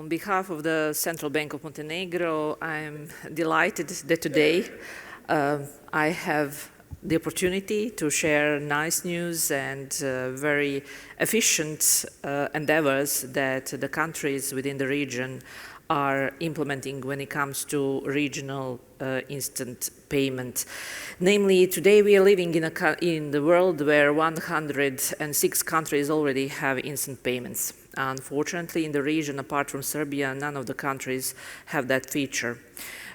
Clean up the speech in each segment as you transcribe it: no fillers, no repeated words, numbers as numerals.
On behalf of the Central Bank of Montenegro, I'm delighted that today I have the opportunity to share nice news and very efficient endeavors that the countries within the region are implementing when it comes to regional instant payment. Namely, today we are living in the world where 106 countries already have instant payments. Unfortunately, in the region, apart from Serbia, none of the countries have that feature.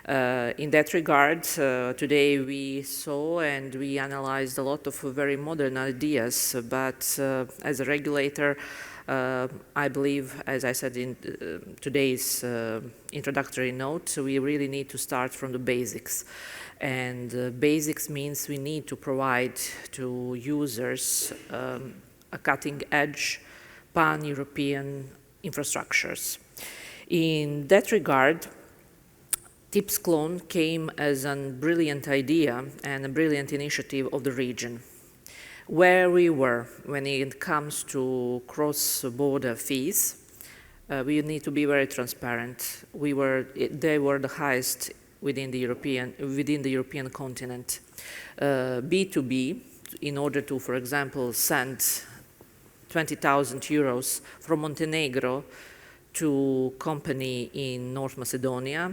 In that regard, today we saw and we analyzed a lot of very modern ideas, but as a regulator, I believe, as I said in today's introductory note, we really need to start from the basics. And basics means we need to provide to users a cutting-edge pan-European infrastructures. In that regard, TIPS clone came as a brilliant idea and a brilliant initiative of the region. Where we were when it comes to cross-border fees, we need to be very transparent. They were the highest within the European continent. B2B, in order to, for example, send 20,000 euros from Montenegro to company in North Macedonia,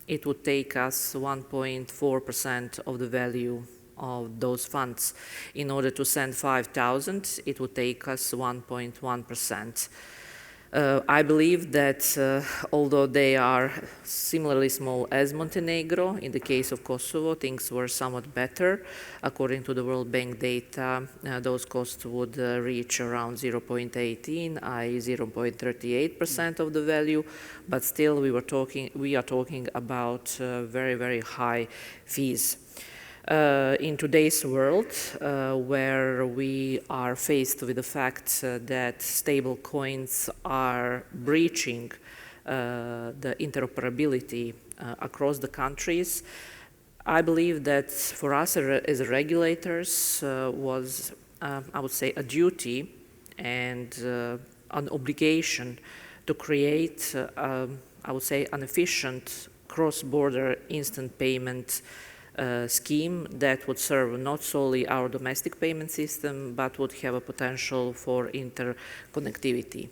it would take us 1.4% of the value of those funds. In order to send 5,000, it would take us 1.1%. I believe that although they are similarly small as Montenegro, in the case of Kosovo, things were somewhat better. According to the World Bank data, those costs would reach around 0.18, i.e. 0.38% of the value, but still we are talking about very, very high fees. In today's world, where we are faced with the fact that stable coins are breaching the interoperability across the countries, I believe that for us as regulators was, I would say, a duty and an obligation to create, I would say, an efficient cross-border instant payment scheme that would serve not solely our domestic payment system, but would have a potential for interconnectivity.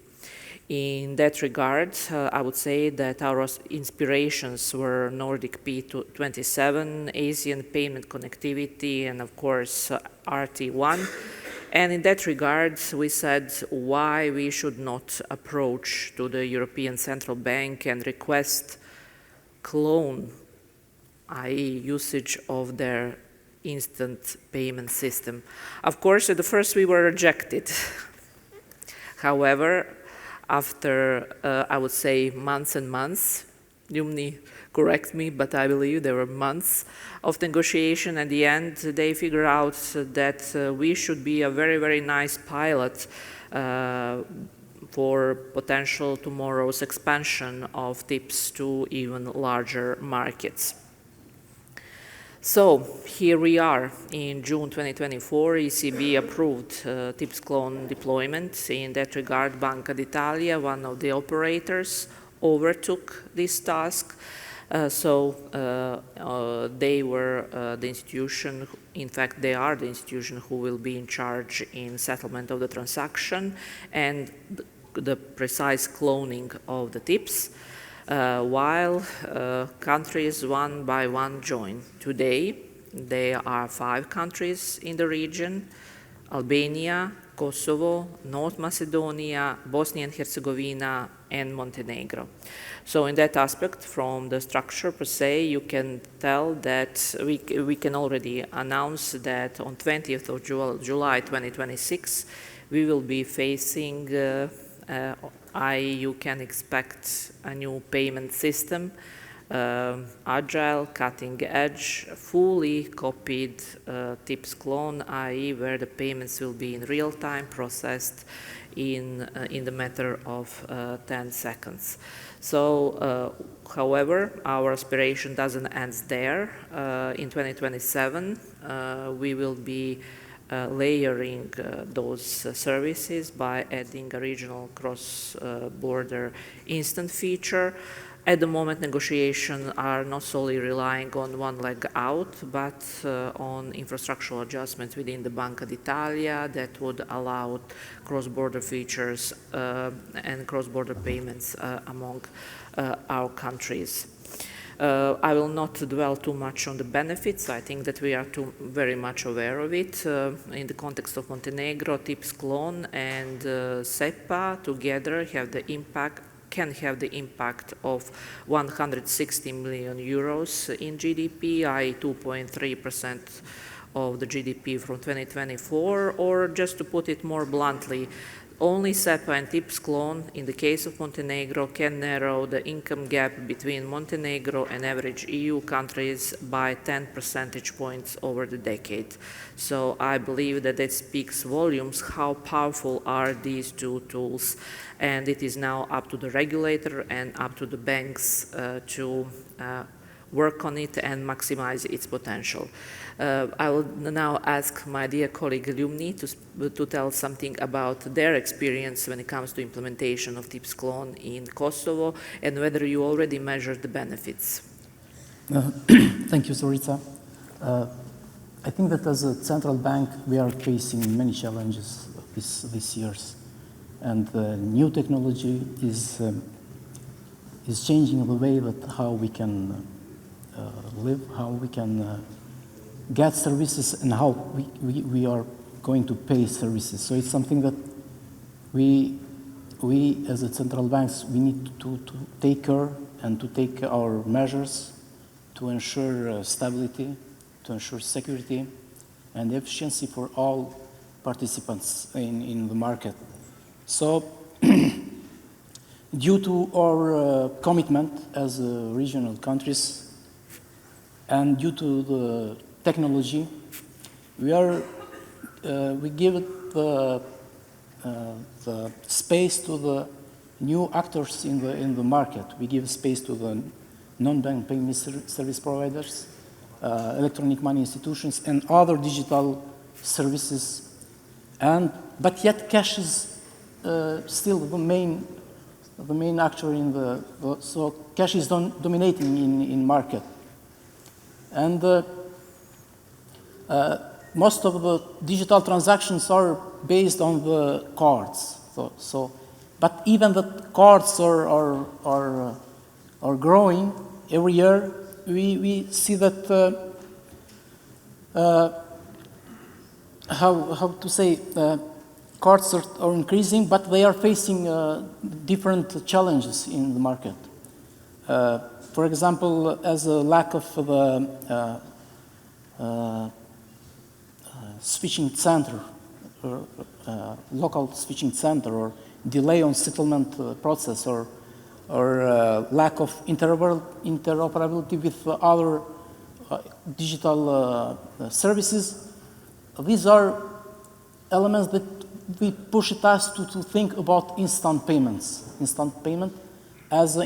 In that regard, I would say that our inspirations were Nordic P27, Asian payment connectivity, and of course RT1. And in that regard, we said why we should not approach to the European Central Bank and request clone, i.e. usage of their instant payment system. Of course, at the first we were rejected. However, after, I would say, months and months, Lumni correct me, but I believe there were months of negotiation. At the end, they figured out that we should be a very, very nice pilot for potential tomorrow's expansion of TIPS to even larger markets. So here we are in June 2024, ECB approved TIPS clone deployment. In that regard, Banca d'Italia, one of the operators, overtook this task. They were the institution, in fact they are the institution who will be in charge in settlement of the transaction and the precise cloning of the TIPS. While countries one by one join. Today, there are 5 countries in the region: Albania, Kosovo, North Macedonia, Bosnia and Herzegovina, and Montenegro. So in that aspect, from the structure per se, you can tell that we can already announce that on 20th of July 2026, we will be facing you can expect a new payment system, agile, cutting edge, fully copied TIPS clone, i.e. where the payments will be in real time processed in the matter of 10 seconds. So, however, our aspiration doesn't end there. In 2027, we will be layering those services by adding a regional cross-border instant feature. At the moment, negotiations are not solely relying on one leg out, but on infrastructural adjustments within the Banca d'Italia that would allow cross-border features and cross-border payments among our countries. I will not dwell too much on the benefits. I think that we are very much aware of it. In the context of Montenegro, TIPS clone and SEPA together can have the impact of 160 million euros in GDP, i.e. 2.3% of the GDP from 2024, or just to put it more bluntly, only SEPA and TIPS clone, in the case of Montenegro, can narrow the income gap between Montenegro and average EU countries by 10 percentage points over the decade. So I believe that it speaks volumes how powerful are these two tools, and it is now up to the regulator and up to the banks to work on it and maximize its potential. I will now ask my dear colleague Lumni to tell something about their experience when it comes to implementation of TIPS clone in Kosovo and whether you already measured the benefits. Thank you, Zorica. I think that as a central bank, we are facing many challenges these years. And new technology is changing the way that how we can live, how we can get services, and how we are going to pay services. So it's something that we as a central banks, we need to take care and to take our measures to ensure stability, to ensure security and efficiency for all participants in the market. So due to our commitment as regional countries and due to the technology, we give it the space to the new actors in the market. We give space to the non-bank payment service providers, electronic money institutions, and other digital services. But yet, cash is still the main actor in so cash is dominating in market. And most of the digital transactions are based on the cards. But even the cards are growing every year. We see that how to say cards are increasing, but they are facing different challenges in the market. For example, as a lack of the switching center, local switching center, or delay on settlement process, or lack of interoperability with other digital services. These are elements that we push us to think about instant payments. Instant payment as an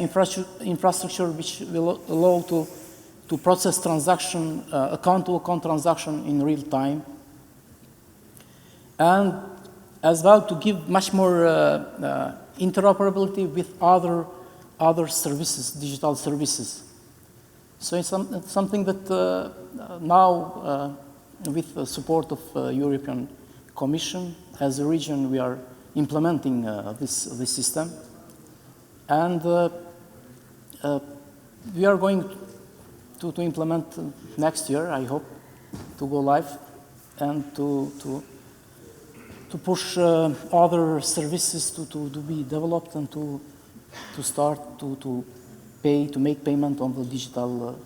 infrastructure which will allow to process transaction, account-to-account transaction in real time. And as well to give much more interoperability with other services, digital services. So it's something that now, with the support of European Commission, as a region, we are implementing this system. And we are going to implement next year, I hope, to go live and to push other services to be developed and to start to make payment on the digital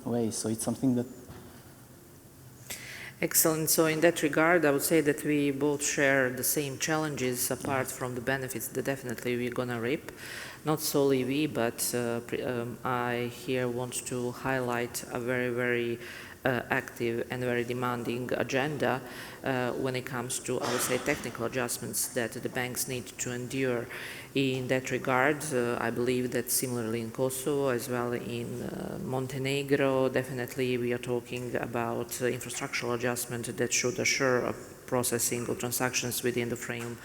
way. So it's something that. Excellent. So in that regard, I would say that we both share the same challenges apart from the benefits that definitely we're going to reap. Not solely we, but I here want to highlight a very, very active and very demanding agenda when it comes to, I would say, technical adjustments that the banks need to endure. In that regard, I believe that similarly in Kosovo as well in Montenegro, definitely we are talking about infrastructural adjustment that should assure processing of transactions within the frame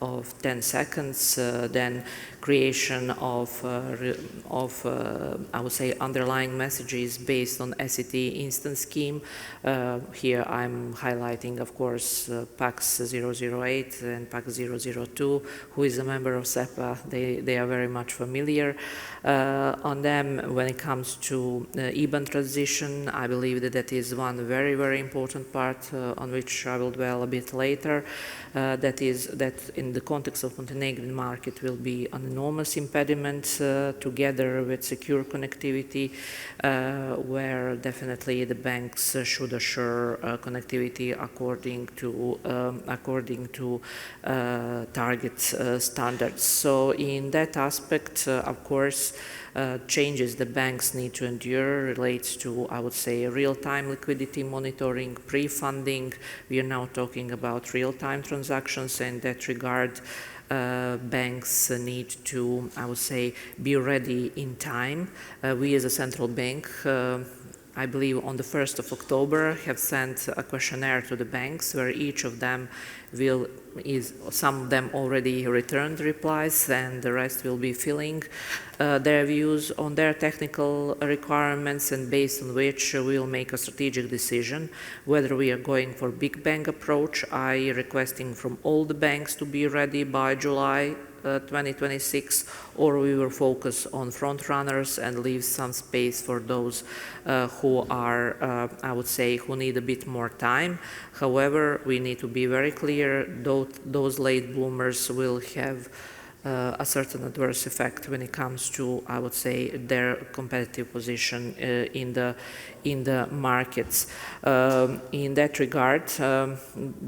of 10 seconds, then creation of I would say, underlying messages based on SET instance scheme. Here I'm highlighting, of course, PAX 008 and PAX 002, who is a member of SEPA. They are very much familiar on them. When it comes to IBAN transition, I believe that that is one very, very important part on which I will dwell a bit later. That is that in the context of Montenegrin market will be an enormous impediment together with secure connectivity, where definitely the banks should assure connectivity according to target standards. So in that aspect, of course, changes the banks need to endure relates to, I would say, real-time liquidity monitoring, pre-funding. We are now talking about real-time transactions. In that regard, banks need to, I would say, be ready in time. We as a central bank, I believe on the 1st of October, have sent a questionnaire to the banks where each of them some of them already returned replies and the rest will be filling their views on their technical requirements, and based on which we will make a strategic decision whether we are going for big bang approach, i.e. requesting from all the banks to be ready by July 2026, or we will focus on front runners and leave some space for those who are, I would say, who need a bit more time. However, we need to be very clear, those late bloomers will have a certain adverse effect when it comes to, I would say, their competitive position in the markets. In that regard,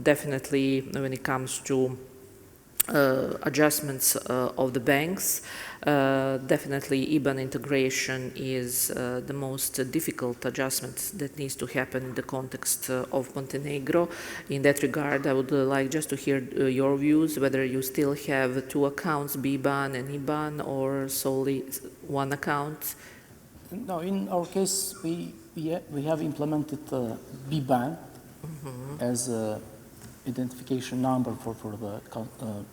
definitely when it comes to adjustments of the banks, definitely IBAN integration is the most difficult adjustment that needs to happen in the context of Montenegro. In that regard, I would like just to hear your views, whether you still have two accounts, BBAN and IBAN, or solely one account. No, in our case, we have implemented BBAN as a identification number for the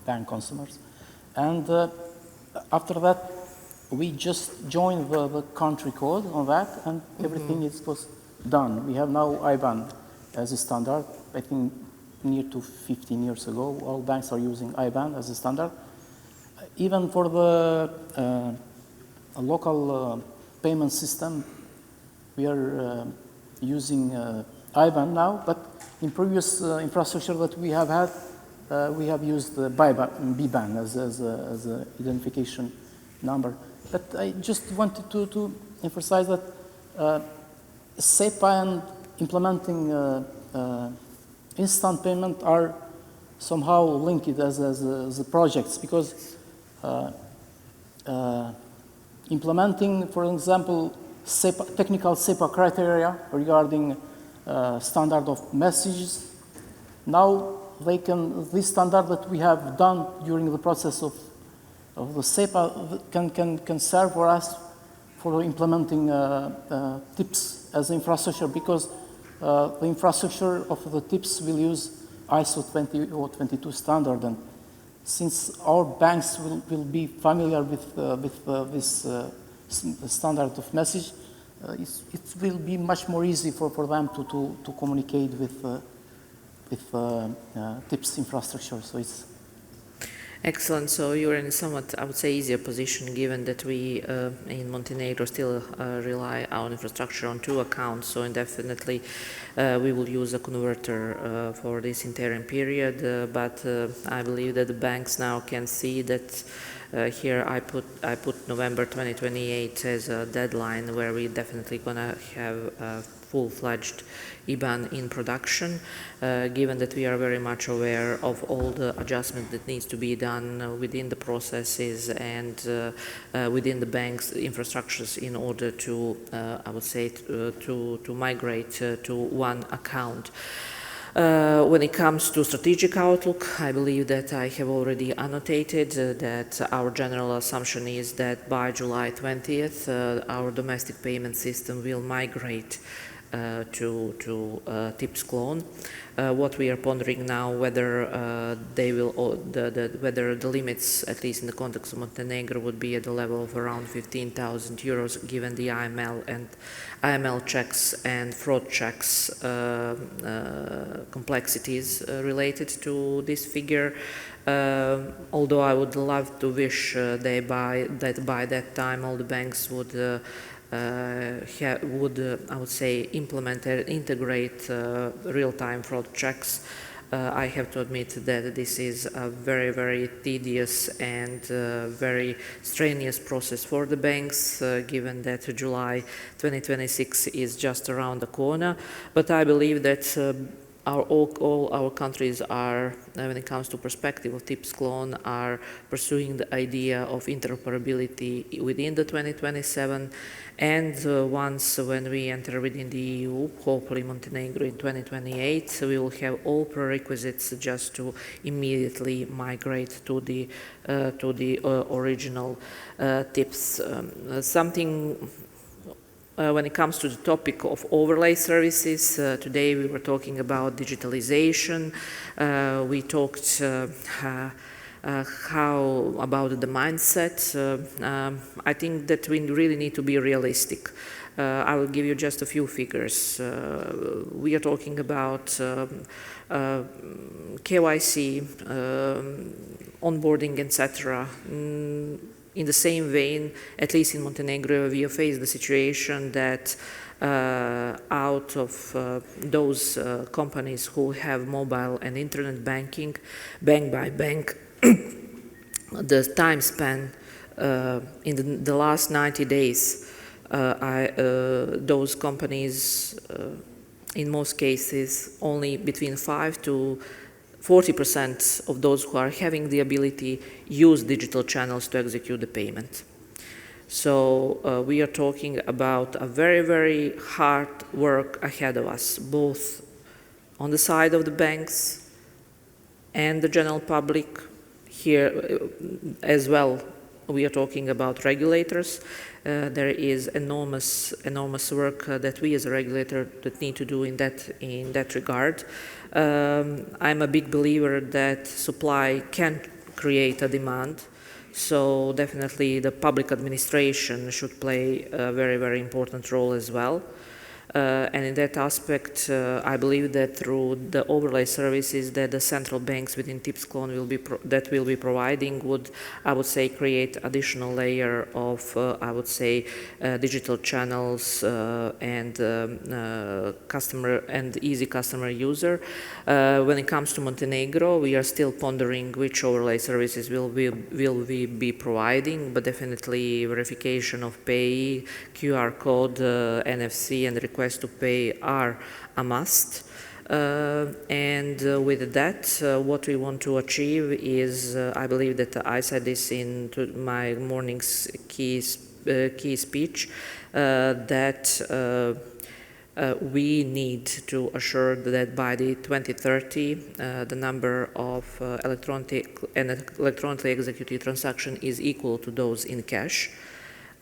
bank consumers. And after that, we just joined the country code on that, and everything was done. We have now IBAN as a standard. I think near to 15 years ago, all banks are using IBAN as a standard. Even for the local payment system, we are using IBAN now, but in previous infrastructure that we have had, we have used BBAN as an identification number. But I just wanted to emphasize that SEPA and implementing instant payment are somehow linked as projects, because implementing, for example, technical SEPA criteria regarding standard of messages. Now this standard that we have done during the process of the SEPA can serve for us for implementing TIPS as infrastructure, because the infrastructure of the TIPS will use ISO 20 or 22 standard, and since our banks will be familiar with this standard of message, it will be much more easy for them to communicate with TIPS infrastructure. So it's excellent. So you're in a somewhat, I would say, easier position, given that we in Montenegro still rely on infrastructure on two accounts. So indefinitely we will use a converter for this interim period. But I believe that the banks now can see that here I put November 2028 as a deadline where we definitely gonna have a full-fledged IBAN in production, given that we are very much aware of all the adjustment that needs to be done within the processes and within the bank's infrastructures in order to, I would say, to migrate to one account. When it comes to strategic outlook, I believe that I have already annotated that our general assumption is that by July 20th, our domestic payment system will migrate to TIPS clone. What we are pondering now, whether they will, whether the limits, at least in the context of Montenegro, would be at the level of around 15,000 euros, given the IML checks and fraud checks complexities related to this figure. Although I would love to wish that by that time all the banks would I would say, implement and integrate real-time fraud checks. I have to admit that this is a very, very tedious and very strenuous process for the banks, given that July 2026 is just around the corner. But I believe that all our countries are, when it comes to perspective of TIPS clone, are pursuing the idea of interoperability within the 2027, and once when we enter within the EU, hopefully Montenegro in 2028, we will have all prerequisites just to immediately migrate to the original TIPS. When it comes to the topic of overlay services, today we were talking about digitalization. We talked how about the mindset. I think that we really need to be realistic. I will give you just a few figures. We are talking about KYC, onboarding, etc. In the same vein, at least in Montenegro, we have faced the situation that out of those companies who have mobile and internet banking, bank by bank, the time span in the last 90 days, those companies, in most cases, only between 5 to 40% of those who are having the ability use digital channels to execute the payment. So we are talking about a very, very hard work ahead of us, both on the side of the banks and the general public. Here as well, we are talking about regulators. There is enormous work that we as a regulator that need to do in that regard. I'm a big believer that supply can create a demand, so definitely the public administration should play a very, very important role as well. And in that aspect, I believe that through the overlay services that the central banks within TIPS clone will be providing would, I would say, create additional layer of, I would say, digital channels and customer and easy customer user. When it comes to Montenegro, we are still pondering which overlay services will we be providing, but definitely verification of pay, QR code, NFC, and request to pay are a must. And with that, what we want to achieve is, I believe that I said this in my morning's key speech, that we need to assure that by the 2030, the number of electronically executed transactions is equal to those in cash.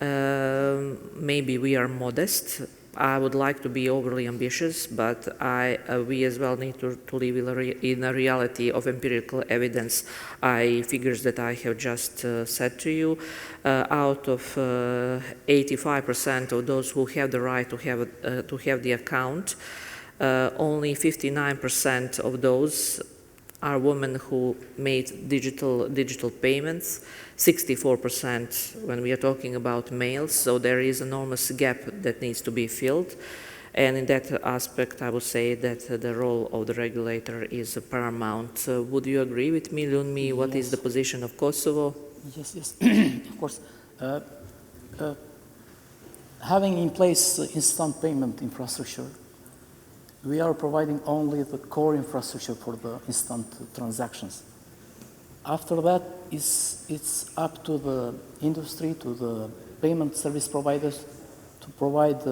Maybe we are modest. I would like to be overly ambitious, but we as well need to live in a reality of empirical evidence. Figures that I have just said to you, out of 85% of those who have the right to have the account, only 59% of those are women who made digital payments, 64% when we are talking about males, so there is an enormous gap that needs to be filled. And in that aspect, I would say that the role of the regulator is paramount. Would you agree with me, Lumni? What is the position of Kosovo? Yes, yes, of course. Having in place instant payment infrastructure, we are providing only the core infrastructure for the instant transactions. After that, it's up to the industry, to the payment service providers to provide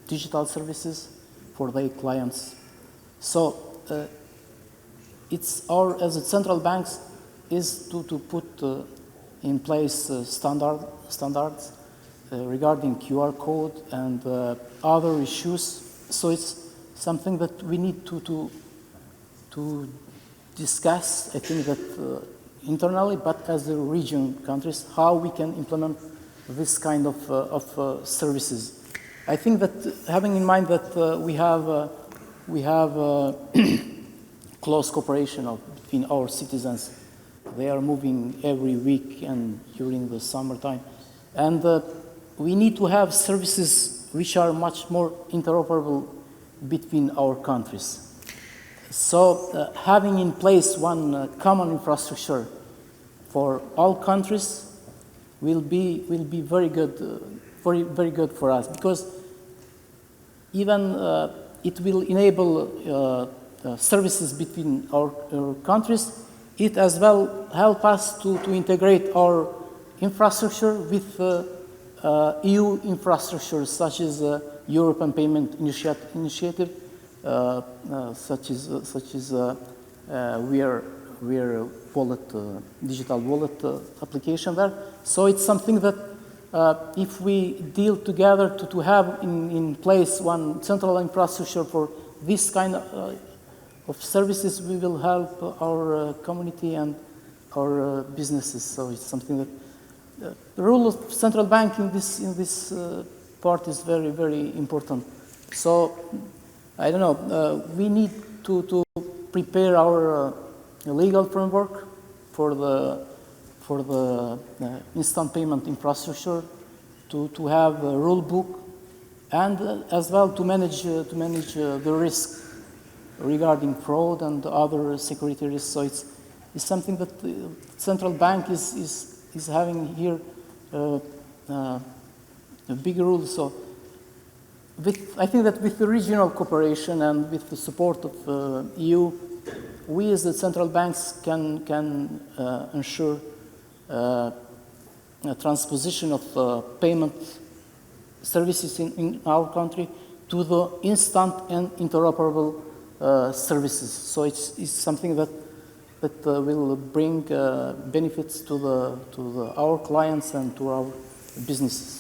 digital services for their clients. So it's our, as a central banks, is to put in place standards regarding QR code and other issues. So it's something that we need to discuss, I think that internally, but as the region countries, how we can implement this kind of services. I think that having in mind that we have close cooperation between our citizens. They are moving every week and during the summertime. And we need to have services which are much more interoperable between our countries. So having in place one common infrastructure for all countries will be very good, very good for us, because even it will enable services between our countries. It as well help us to integrate our infrastructure with EU infrastructure, such as European Payment Initiative, such as wallet, digital wallet application there. So it's something that if we deal together to have in place one central infrastructure for this kind of services, we will help our community and our businesses. So it's something that the role of central bank in this part is very, very important. So I don't know. We need to prepare our legal framework for the instant payment infrastructure, to have a rule book, and as well to manage the risk regarding fraud and other security risks. So it's something that the central bank is having here a big role. So I think that with the regional cooperation and with the support of EU, we as the central banks can ensure a transposition of payment services in our country to the instant and interoperable services. So it's something that will bring benefits to our clients and to our businesses.